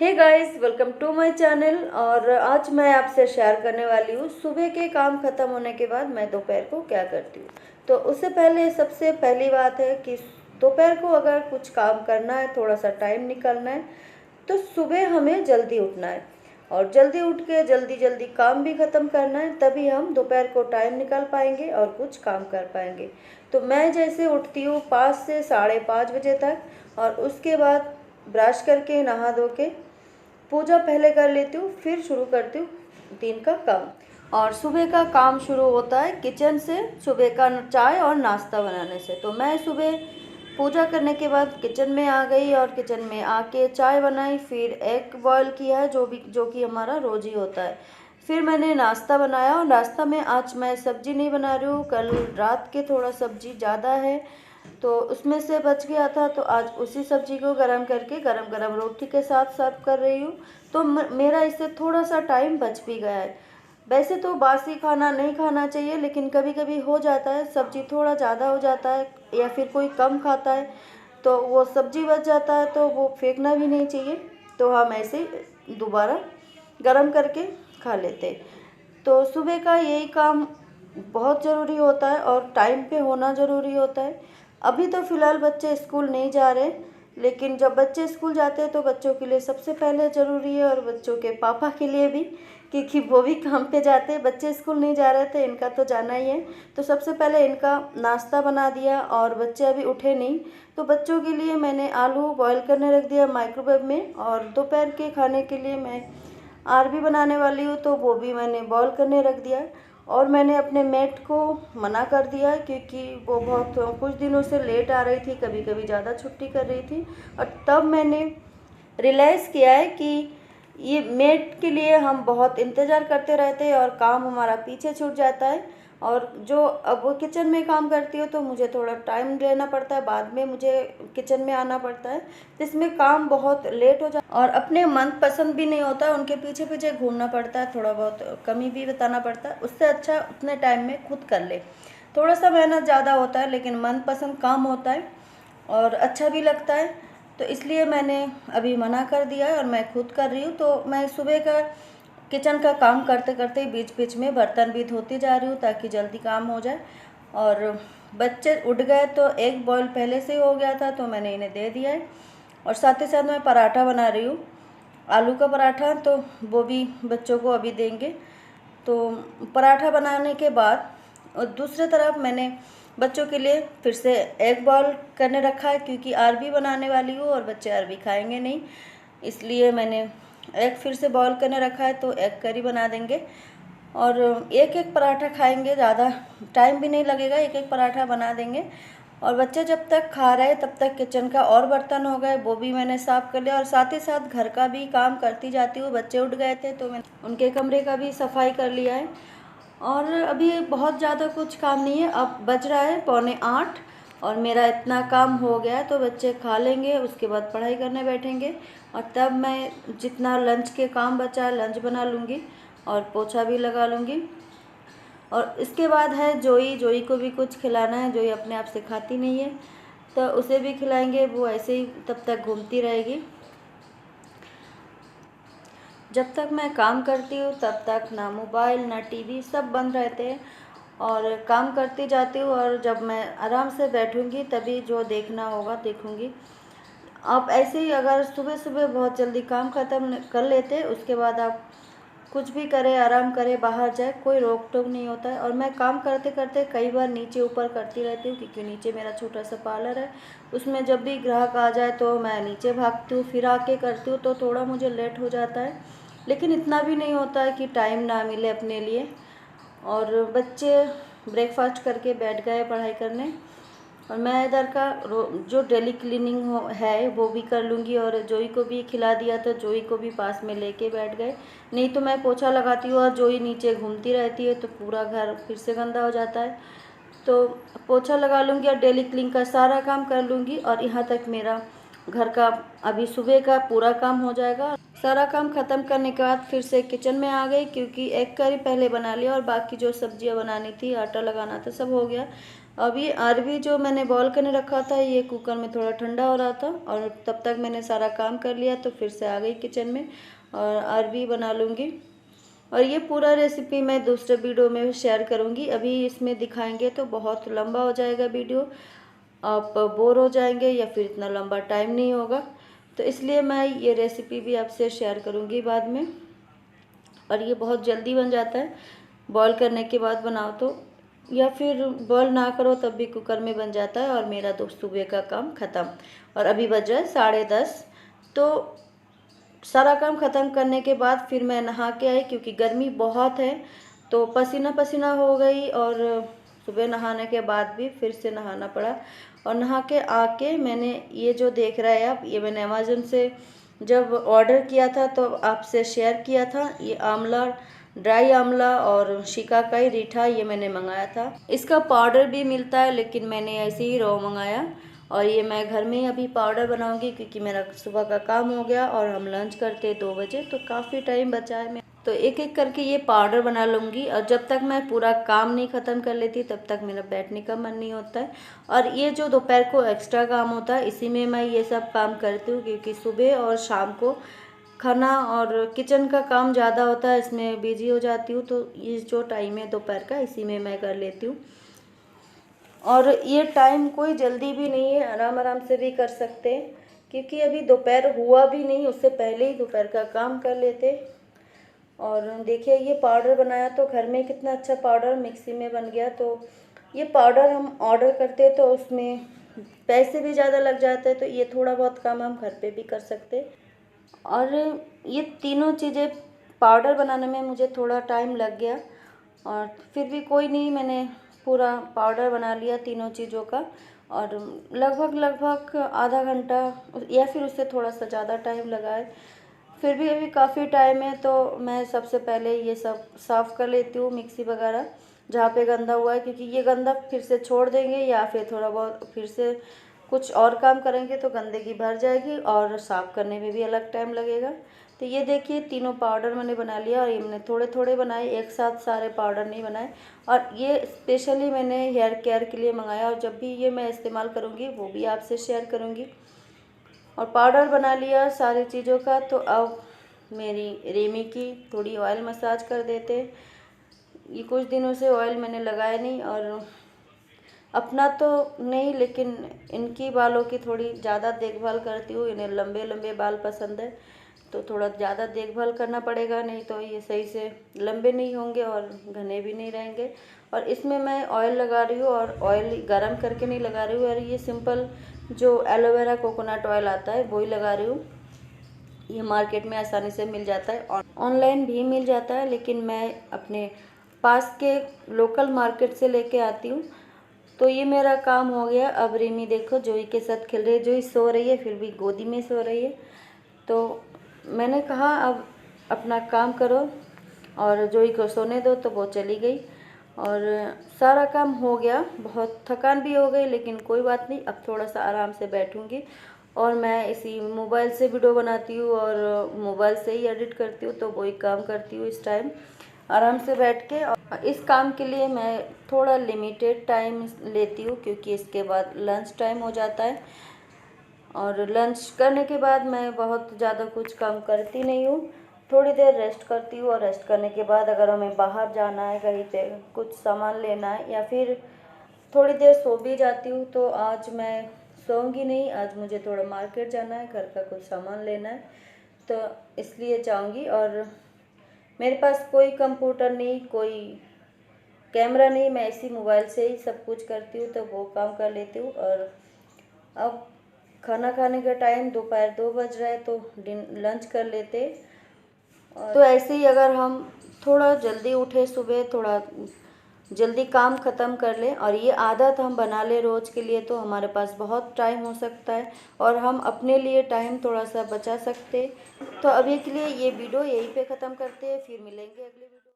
Hey guys, welcome to my channel. और आज मैं आपसे शेयर करने वाली हूँ सुबह के काम ख़त्म होने के बाद मैं दोपहर को क्या करती हूँ। तो उससे पहले सबसे पहली बात है कि दोपहर को अगर कुछ काम करना है, थोड़ा सा टाइम निकालना है, तो सुबह हमें जल्दी उठना है और जल्दी उठ के जल्दी जल्दी काम भी ख़त्म करना है, तभी हम दोपहर को टाइम निकाल पाएंगे और कुछ काम कर पाएंगे। तो मैं जैसे उठती हूँ 5 से 5:30 बजे तक और उसके बाद ब्रश करके नहा धो के पूजा पहले कर लेती हूँ, फिर शुरू करती हूँ दिन का काम। और सुबह का काम शुरू होता है किचन से, सुबह का चाय और नाश्ता बनाने से। तो मैं सुबह पूजा करने के बाद किचन में आ गई और किचन में आके चाय बनाई, फिर एग बॉयल किया है जो कि हमारा रोज़ ही होता है। फिर मैंने नाश्ता बनाया और नाश्ता में आज मैं सब्ज़ी नहीं बना रही हूँ, कल रात के थोड़ा सब्ज़ी ज़्यादा है तो उसमें से बच गया था, तो आज उसी सब्ज़ी को गरम करके गरम गरम रोटी के साथ सर्व कर रही हूँ। तो मेरा इससे थोड़ा सा टाइम बच भी गया है। वैसे तो बासी खाना नहीं खाना चाहिए, लेकिन कभी कभी हो जाता है सब्ज़ी थोड़ा ज़्यादा हो जाता है या फिर कोई कम खाता है तो वो सब्ज़ी बच जाता है, तो वो फेंकना भी नहीं चाहिए। तो हम ऐसे दोबारा गरम करके खा लेते। तो सुबह का यही काम बहुत ज़रूरी होता है और टाइम पे होना ज़रूरी होता है। अभी तो फ़िलहाल बच्चे स्कूल नहीं जा रहे, लेकिन जब बच्चे स्कूल जाते हैं तो बच्चों के लिए सबसे पहले ज़रूरी है और बच्चों के पापा के लिए भी, क्योंकि वो भी काम पे जाते हैं। बच्चे स्कूल नहीं जा रहे थे, इनका तो जाना ही है। तो सबसे पहले इनका नाश्ता बना दिया और बच्चे अभी उठे नहीं, तो बच्चों के लिए मैंने आलू बॉयल करने रख दिया माइक्रोवेव में। और दोपहर के खाने के लिए मैं अरबी बनाने वाली हूँ, तो वो भी मैंने बॉयल करने रख दिया। और मैंने अपने मेट को मना कर दिया क्योंकि वो बहुत कुछ दिनों से लेट आ रही थी, कभी कभी ज़्यादा छुट्टी कर रही थी। और तब मैंने रियलाइज़ किया है कि ये मेट के लिए हम बहुत इंतज़ार करते रहते हैं और काम हमारा पीछे छूट जाता है। और जो अब वो किचन में काम करती हो तो मुझे थोड़ा टाइम लेना पड़ता है, बाद में मुझे किचन में आना पड़ता है, जिसमें काम बहुत लेट हो जाता है और अपने मन पसंद भी नहीं होता है, उनके पीछे पीछे घूमना पड़ता है, थोड़ा बहुत कमी भी बताना पड़ता है। उससे अच्छा उतने टाइम में खुद कर ले। थोड़ा सा मेहनत ज़्यादा होता है लेकिन मन पसंद काम होता है और अच्छा भी लगता है। तो इसलिए मैंने अभी मना कर दिया है और मैं खुद कर रही हूँ। तो मैं सुबह का किचन का काम करते करते बीच बीच में बर्तन भी धोती जा रही हूँ ताकि जल्दी काम हो जाए। और बच्चे उठ गए तो एग बॉयल पहले से ही हो गया था तो मैंने इन्हें दे दिया है। और साथ ही साथ मैं पराठा बना रही हूँ, आलू का पराठा, तो वो भी बच्चों को अभी देंगे। तो पराठा बनाने के बाद और दूसरी तरफ मैंने बच्चों के लिए फिर से एग बॉयल करने रखा है, क्योंकि अरबी बनाने वाली हूँ और बच्चे अरबी खाएंगे नहीं, इसलिए मैंने एग फिर से बॉईल करने रखा है। तो एग करी बना देंगे और एक एक पराठा खाएंगे, ज़्यादा टाइम भी नहीं लगेगा, एक एक पराठा बना देंगे। और बच्चे जब तक खा रहे तब तक किचन का और बर्तन हो गए, वो भी मैंने साफ़ कर लिया और साथ ही साथ घर का भी काम करती जाती हूँ। बच्चे उठ गए थे तो मैंने उनके कमरे का भी सफाई कर लिया है। और अभी बहुत ज़्यादा कुछ काम नहीं है, अब बज रहा है 7:45 और मेरा इतना काम हो गया है। तो बच्चे खा लेंगे, उसके बाद पढ़ाई करने बैठेंगे और तब मैं जितना लंच के काम बचा है लंच बना लूँगी और पोछा भी लगा लूँगी। और इसके बाद है जोई को भी कुछ खिलाना है। जोई अपने आप से खाती नहीं है तो उसे भी खिलाएंगे, वो ऐसे ही तब तक घूमती रहेगी। जब तक मैं काम करती हूँ तब तक ना मोबाइल ना टीवी, सब बंद रहते हैं और काम करती जाती हूँ। और जब मैं आराम से बैठूँगी तभी जो देखना होगा देखूँगी। आप ऐसे ही अगर सुबह सुबह बहुत जल्दी काम ख़त्म कर लेते, उसके बाद आप कुछ भी करें, आराम करें, बाहर जाए, कोई रोक टोक नहीं होता है। और मैं काम करते करते कई बार नीचे ऊपर करती रहती हूँ, क्योंकि नीचे मेरा छोटा सा पार्लर है। उसमें जब भी ग्राहक आ जाए तो मैं नीचे भागती हूँ, फिर आके करती हूँ, तो थोड़ा मुझे लेट हो जाता है, लेकिन इतना भी नहीं होता है कि टाइम ना मिले अपने लिए। और बच्चे ब्रेकफास्ट करके बैठ गए पढ़ाई करने और मैं इधर का जो डेली क्लीनिंग है वो भी कर लूँगी। और जोई को भी खिला दिया तो जोई को भी पास में लेके बैठ गए, नहीं तो मैं पोछा लगाती हूँ और जोई नीचे घूमती रहती है तो पूरा घर फिर से गंदा हो जाता है। तो पोछा लगा लूँगी और डेली क्लीनिंग का सारा काम कर लूँगी और यहाँ तक मेरा घर का अभी सुबह का पूरा काम हो जाएगा। सारा काम ख़त्म करने के बाद फिर से किचन में आ गई, क्योंकि एग करी पहले बना लिया और बाकी जो सब्जियां बनानी थी, आटा लगाना था, सब हो गया। अभी अरबी जो मैंने बॉईल करने रखा था ये कुकर में थोड़ा ठंडा हो रहा था और तब तक मैंने सारा काम कर लिया, तो फिर से आ गई किचन में और अरबी बना लूँगी। और ये पूरा रेसिपी मैं दूसरे वीडियो में शेयर करूँगी, अभी इसमें दिखाएंगे तो बहुत लंबा हो जाएगा वीडियो, आप बोर हो जाएंगे या फिर इतना लंबा टाइम नहीं होगा, तो इसलिए मैं ये रेसिपी भी आपसे शेयर करूँगी बाद में। और ये बहुत जल्दी बन जाता है, बॉईल करने के बाद बनाओ तो, या फिर बॉईल ना करो तब भी कुकर में बन जाता है। और मेरा तो सुबह का काम ख़त्म। और अभी बज रहा है 10:30, तो सारा काम ख़त्म करने के बाद फिर मैं नहा के आई, क्योंकि गर्मी बहुत है तो पसीना पसीना हो गई। और सुबह नहाने के बाद भी फिर से नहाना पड़ा। और नहा के आके मैंने ये जो देख रहा है आप, ये मैंने अमेज़न से जब ऑर्डर किया था तो आपसे शेयर किया था, ये आंवला, ड्राई आंवला और शिकाकाई रीठा ये मैंने मंगाया था। इसका पाउडर भी मिलता है लेकिन मैंने ऐसे ही रॉ मंगाया। और ये मैं घर में ही अभी पाउडर बनाऊंगी, क्योंकि मेरा सुबह का काम हो गया और हम लंच करते 2 बजे, तो काफ़ी टाइम बचा है। मैं तो एक एक करके ये पाउडर बना लूँगी। और जब तक मैं पूरा काम नहीं ख़त्म कर लेती तब तक मेरा बैठने का मन नहीं होता है। और ये जो दोपहर को एक्स्ट्रा काम होता है इसी में मैं ये सब काम करती हूँ, क्योंकि सुबह और शाम को खाना और किचन का काम ज़्यादा होता है, इसमें बिजी हो जाती हूँ। तो ये जो टाइम है दोपहर का इसी में मैं कर लेती हूँ। और ये टाइम कोई जल्दी भी नहीं है, आराम आराम से भी कर सकते हैं, क्योंकि अभी दोपहर हुआ भी नहीं, उससे पहले ही दोपहर का काम कर लेते। और देखिए ये पाउडर बनाया तो घर में कितना अच्छा पाउडर मिक्सी में बन गया। तो ये पाउडर हम ऑर्डर करते तो उसमें पैसे भी ज़्यादा लग जाते हैं, तो ये थोड़ा बहुत काम हम घर पे भी कर सकते। और ये तीनों चीज़ें पाउडर बनाने में मुझे थोड़ा टाइम लग गया, और फिर भी कोई नहीं, मैंने पूरा पाउडर बना लिया तीनों चीज़ों का। और लगभग आधा घंटा या फिर उससे थोड़ा सा ज़्यादा टाइम लगा है। फिर भी अभी काफ़ी टाइम है, तो मैं सबसे पहले ये सब साफ़ कर लेती हूँ, मिक्सी वगैरह जहाँ पे गंदा हुआ है, क्योंकि ये गंदा फिर से छोड़ देंगे या फिर थोड़ा बहुत फिर से कुछ और काम करेंगे तो गंदगी भर जाएगी और साफ़ करने में भी अलग टाइम लगेगा। तो ये देखिए तीनों पाउडर मैंने बना लिया, और ये मैंने थोड़े थोड़े बनाए, एक साथ सारे पाउडर नहीं बनाए। और ये स्पेशली मैंने हेयर केयर के लिए मंगाया, और जब भी ये मैं इस्तेमाल करूँगी वो भी आपसे शेयर करूँगी। और पाउडर बना लिया सारी चीज़ों का, तो अब मेरी रेमी की थोड़ी ऑयल मसाज कर देते। ये कुछ दिनों से ऑयल मैंने लगाया नहीं, और अपना तो नहीं लेकिन इनकी बालों की थोड़ी ज़्यादा देखभाल करती हूँ। इन्हें लंबे लंबे बाल पसंद है, तो थोड़ा ज़्यादा देखभाल करना पड़ेगा, नहीं तो ये सही से लंबे नहीं होंगे और घने भी नहीं रहेंगे। और इसमें मैं ऑयल लगा रही हूँ, और ऑयल गरम करके नहीं लगा रही हूँ, और ये सिंपल जो एलोवेरा कोकोनट ऑयल आता है वही लगा रही हूँ। ये मार्केट में आसानी से मिल जाता है, ऑनलाइन भी मिल जाता है, लेकिन मैं अपने पास के लोकल मार्केट से लेके आती हूँ। तो ये मेरा काम हो गया। अब रिमी देखो जोई के साथ खेल रही है, जोई सो रही है, फिर भी गोदी में सो रही है। तो मैंने कहा अब अपना काम करो और जोई को सोने दो, तो वो चली गई और सारा काम हो गया। बहुत थकान भी हो गई, लेकिन कोई बात नहीं, अब थोड़ा सा आराम से बैठूंगी। और मैं इसी मोबाइल से वीडियो बनाती हूँ और मोबाइल से ही एडिट करती हूँ, तो वही काम करती हूँ इस टाइम आराम से बैठ के। और इस काम के लिए मैं थोड़ा लिमिटेड टाइम लेती हूँ, क्योंकि इसके बाद लंच टाइम हो जाता है, और लंच करने के बाद मैं बहुत ज़्यादा कुछ काम करती नहीं हूँ। थोड़ी देर रेस्ट करती हूँ, और रेस्ट करने के बाद अगर हमें बाहर जाना है, कहीं पे कुछ सामान लेना है, या फिर थोड़ी देर सो भी जाती हूँ। तो आज मैं सोऊंगी नहीं, आज मुझे थोड़ा मार्केट जाना है, घर का कुछ सामान लेना है, तो इसलिए जाऊंगी। और मेरे पास कोई कंप्यूटर नहीं, कोई कैमरा नहीं, मैं इसी मोबाइल से ही सब कुछ करती हूँ, तो वो काम कर लेती हूँ। और अब खाना खाने का टाइम दोपहर 2 बज रहा है, तो लंच कर लेते। तो ऐसे ही अगर हम थोड़ा जल्दी उठे, सुबह थोड़ा जल्दी काम ख़त्म कर लें और ये आदत हम बना लें रोज़ के लिए, तो हमारे पास बहुत टाइम हो सकता है और हम अपने लिए टाइम थोड़ा सा बचा सकते। तो अभी के लिए ये वीडियो यहीं पे ख़त्म करते हैं, फिर मिलेंगे अगले वीडियो।